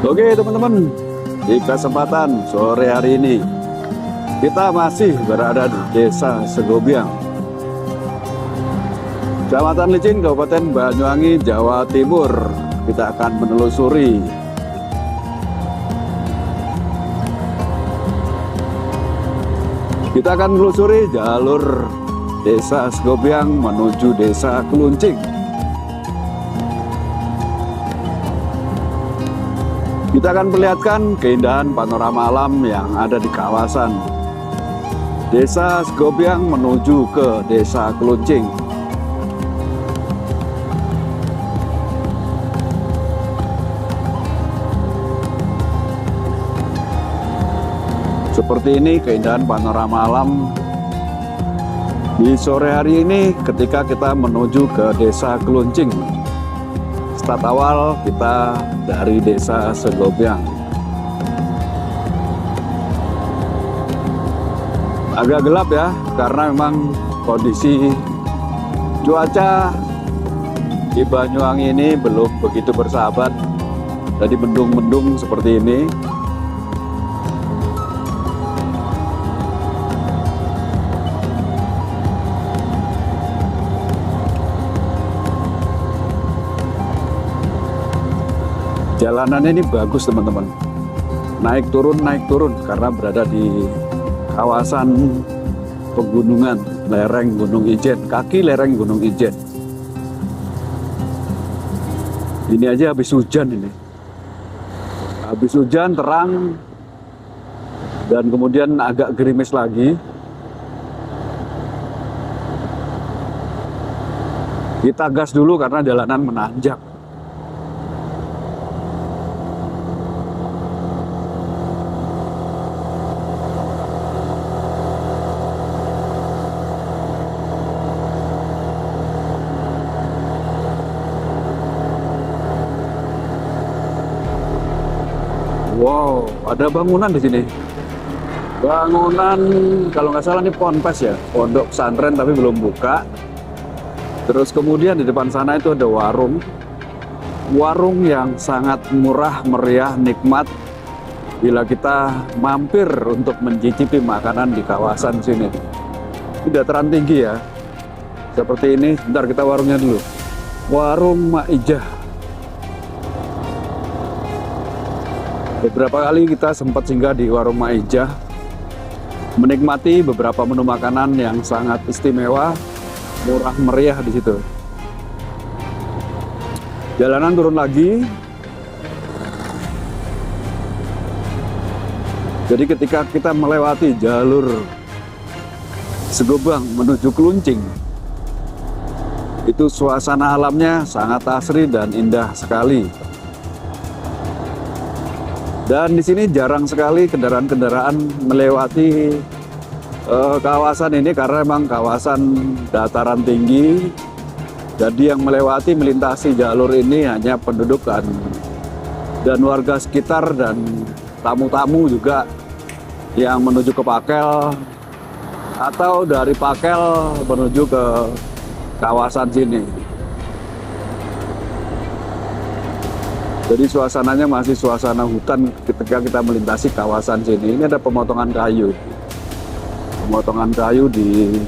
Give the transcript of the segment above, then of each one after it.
Oke teman-teman, di kesempatan sore hari ini kita masih berada di Desa Segobiang, Kecamatan Licin, Kabupaten Banyuwangi, Jawa Timur. Kita akan menelusuri jalur Desa Segobiang menuju Desa Keluncing. Kita akan perlihatkan keindahan panorama alam yang ada di kawasan Desa Segobiang menuju ke Desa Keluncing. Seperti ini keindahan panorama alam di sore hari ini ketika kita menuju ke Desa Keluncing. Start awal kita dari Desa Segobiang. Agak gelap ya, karena memang kondisi cuaca di Banyuwangi ini belum begitu bersahabat. Jadi mendung-mendung seperti ini. Jalanannya ini bagus teman-teman, naik turun karena berada di kawasan pegunungan lereng Gunung Ijen, kaki lereng Gunung Ijen. Ini aja habis hujan ini, habis hujan terang dan kemudian agak gerimis lagi. Kita gas dulu karena jalanan menanjak. Wow, ada bangunan di sini. Bangunan kalau nggak salah ini ponpes ya, pondok pesantren tapi belum buka. Terus kemudian di depan sana itu ada warung. Warung yang sangat murah, meriah, nikmat bila kita mampir untuk mencicipi makanan di kawasan sini. Ini dataran tinggi ya. Seperti ini, bentar kita warungnya dulu. Warung Mak Ijah. Beberapa kali kita sempat singgah di warung Mak Ijah, menikmati beberapa menu makanan yang sangat istimewa, murah meriah di situ. Jalanan turun lagi. Jadi ketika kita melewati jalur Segobiang menuju Keluncing, itu suasana alamnya sangat asri dan indah sekali. Dan di sini jarang sekali kendaraan-kendaraan melewati kawasan ini karena memang kawasan dataran tinggi. Jadi yang melintasi jalur ini hanya penduduk dan warga sekitar dan tamu-tamu juga yang menuju ke Pakel atau dari Pakel menuju ke kawasan sini. Jadi suasananya masih suasana hutan ketika kita melintasi kawasan sini. Ini ada pemotongan kayu. Pemotongan kayu di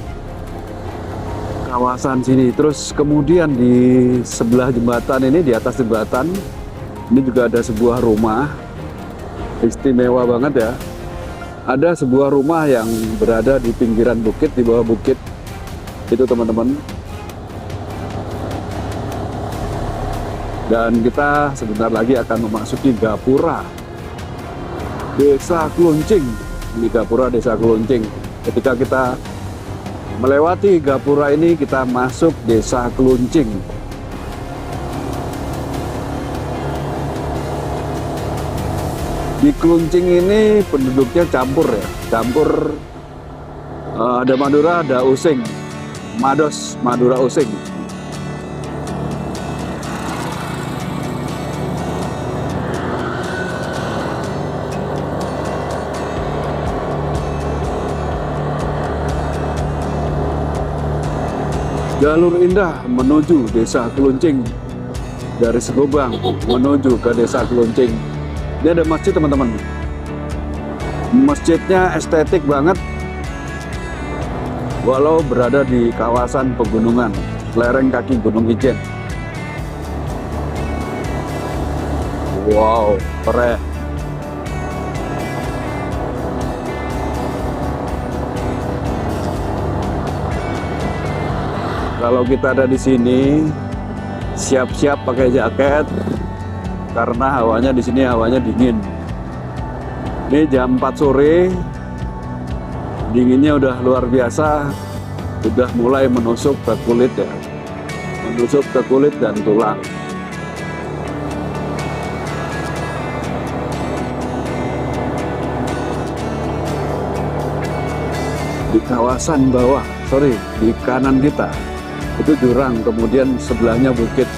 kawasan sini. Terus kemudian di sebelah jembatan ini, di atas jembatan, ini juga ada sebuah rumah. Istimewa banget ya. Ada sebuah rumah yang berada di pinggiran bukit, di bawah bukit. Itu teman-teman. Dan kita sebentar lagi akan memasuki Gapura Desa Keluncing. Ini Gapura Desa Keluncing. Ketika kita melewati Gapura ini, kita masuk Desa Keluncing. Di Keluncing ini penduduknya campur ya, campur. Ada Madura, ada Using, Mados, Madura Using. Jalur indah menuju Desa Keluncing. Dari Segobiang menuju ke Desa Keluncing. Dia ada masjid teman-teman. Masjidnya estetik banget, walau berada di kawasan pegunungan, lereng kaki Gunung Ijen. Wow, keren. Kalau kita ada di sini, siap-siap pakai jaket karena hawanya di sini hawanya dingin. Ini jam 4 sore, dinginnya udah luar biasa, udah mulai menusuk ke kulit ya, menusuk ke kulit dan tulang. Di kawasan bawah, di kanan kita, itu jurang, kemudian sebelahnya bukit.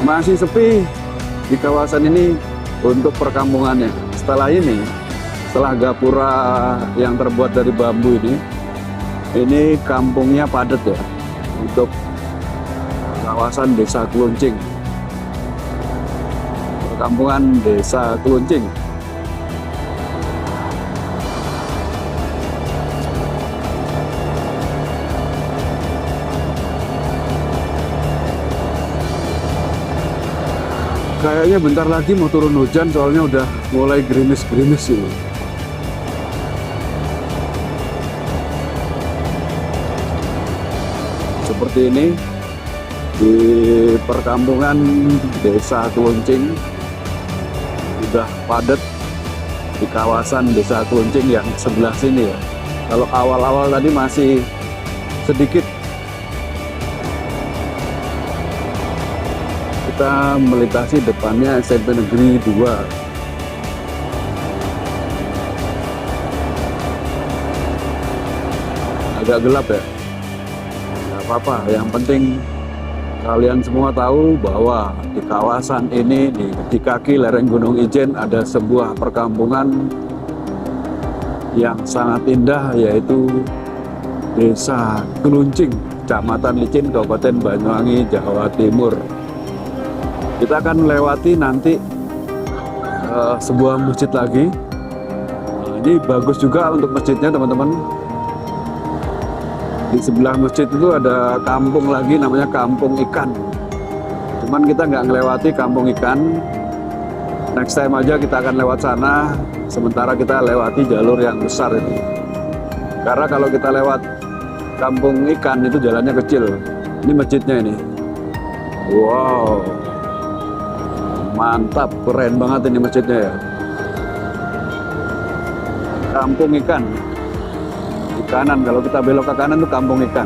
Masih sepi di kawasan ini untuk perkampungannya. Setelah ini, setelah gapura yang terbuat dari bambu ini kampungnya padat ya, untuk kawasan Desa Kluncing. Perkampungan Desa Kluncing. Kayaknya bentar lagi mau turun hujan, soalnya udah mulai gerimis-gerimis ini. Seperti ini di perkampungan Desa Kluncing, udah padat di kawasan Desa Kluncing yang sebelah sini ya. Kalau awal-awal tadi masih sedikit. Kita melintasi depannya SMP Negeri 2. Agak gelap ya, nggak apa-apa, yang penting kalian semua tahu bahwa di kawasan ini, di kaki lereng Gunung Ijen, ada sebuah perkampungan yang sangat indah, yaitu Desa Kluncing, Kecamatan Licin, Kabupaten Banyuwangi, Jawa Timur. Kita akan melewati nanti sebuah masjid lagi. Ini bagus juga untuk masjidnya teman-teman. Di sebelah masjid itu ada kampung lagi, namanya Kampung Ikan. Cuman kita nggak melewati Kampung Ikan. Next time aja kita akan lewat sana. Sementara kita lewati jalur yang besar ini. Karena kalau kita lewat Kampung Ikan itu jalannya kecil. Ini masjidnya ini. Wow. Mantap, keren banget ini masjidnya ya. Kampung Ikan. Di kanan, kalau kita belok ke kanan itu Kampung Ikan.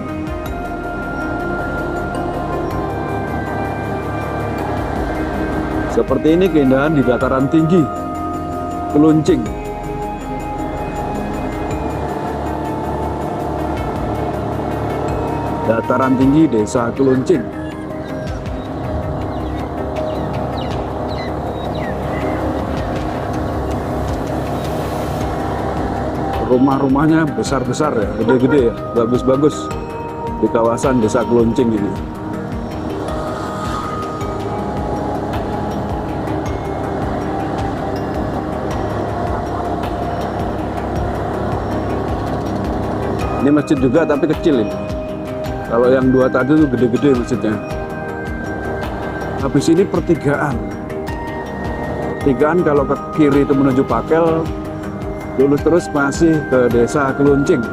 Seperti ini keindahan di dataran tinggi Kluncing. Dataran tinggi Desa Kluncing. Rumah-rumahnya besar-besar ya, gede-gede ya, bagus-bagus di kawasan Desa Kluncing ini. Ini masjid juga tapi kecil ini. Kalau yang dua tadi tuh gede-gede masjidnya. Habis ini pertigaan. Pertigaan kalau ke kiri itu menuju Pakel, lurus terus masih ke Desa Kluncing.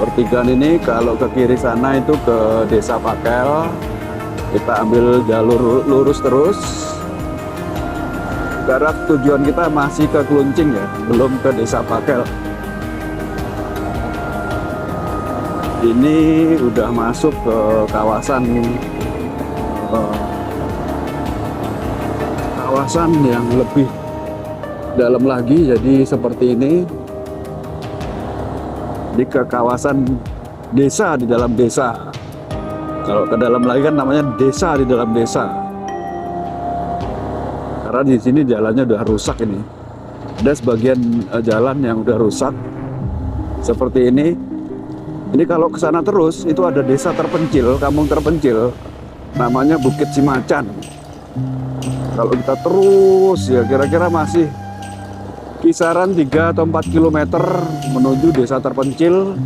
Pertigaan ini kalau ke kiri sana itu ke Desa Pakel. Kita ambil jalur lurus terus. Karena tujuan kita masih ke Kluncing ya, belum ke Desa Pakel. Ini udah masuk ke kawasan yang lebih dalam lagi. Jadi seperti ini Di ke kawasan desa di dalam desa. Kalau ke dalam lagi kan namanya desa di dalam desa. Karena di sini jalannya udah rusak ini. Ada sebagian jalan yang udah rusak seperti ini. Ini kalau ke sana terus itu ada desa terpencil, kampung terpencil, namanya Bukit Cimacan. Kalau kita terus ya kira-kira masih kisaran 3 atau 4 km menuju desa terpencil,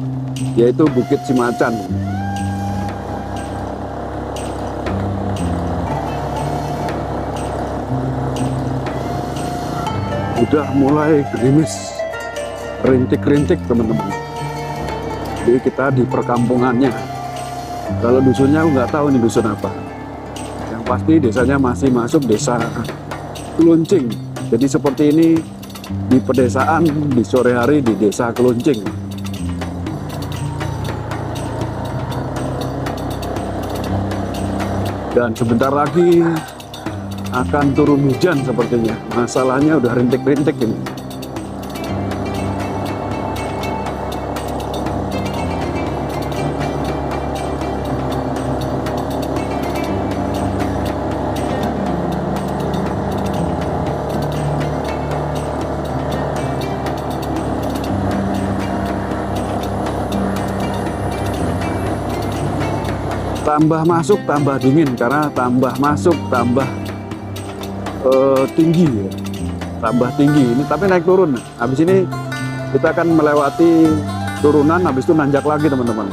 yaitu Bukit Cimacan. Udah mulai gerimis, rintik-rintik teman-teman. Jadi kita di perkampungannya. Kalau dusunnya aku nggak tahu ini dusun apa. Yang pasti desanya masih masuk desa Keluncing. Jadi seperti ini di pedesaan di sore hari di desa Keluncing. Dan sebentar lagi akan turun hujan sepertinya. Masalahnya udah rintik-rintik ini. Tambah masuk tambah dingin karena tambah masuk tambah tinggi ya. Tambah tinggi ini tapi naik turun. Habis ini kita akan melewati turunan, habis itu nanjak lagi teman-teman.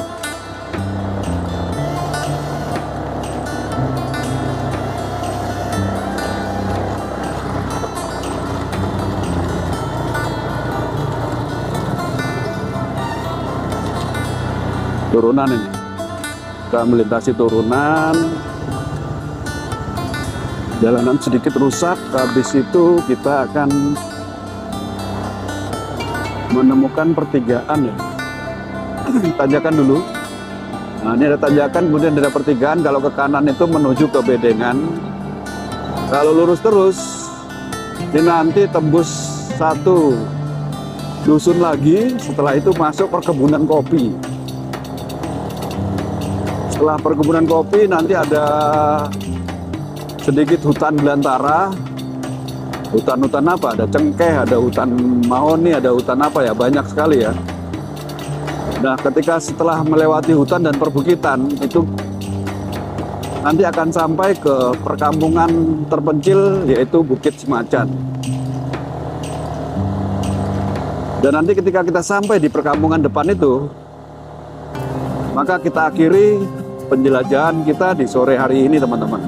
Turunan ini kita melintasi turunan, jalanan sedikit rusak. Habis itu kita akan menemukan pertigaan ya. Tanjakan dulu. Nah ini ada tanjakan, kemudian ada pertigaan. Kalau ke kanan itu menuju ke Bedengan. Kalau lurus terus ini nanti tembus satu dusun lagi. Setelah itu masuk perkebunan kopi. Setelah perkebunan kopi nanti ada sedikit hutan belantara. Hutan-hutan apa? Ada cengkeh, ada hutan mahoni, ada hutan apa ya? Banyak sekali ya. Nah, ketika setelah melewati hutan dan perbukitan itu nanti akan sampai ke perkampungan terpencil yaitu Bukit Cimacan. Dan nanti ketika kita sampai di perkampungan depan itu, maka kita akhiri penjelajahan kita di sore hari ini teman-teman.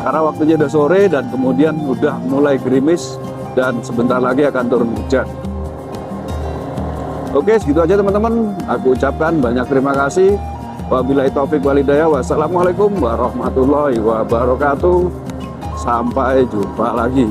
Karena waktunya udah sore dan kemudian udah mulai gerimis dan sebentar lagi akan turun hujan. Oke, segitu aja teman-teman. Aku ucapkan banyak terima kasih. Wabillahi taufik walhidayah. Wassalamualaikum warahmatullahi wabarakatuh. Sampai jumpa lagi.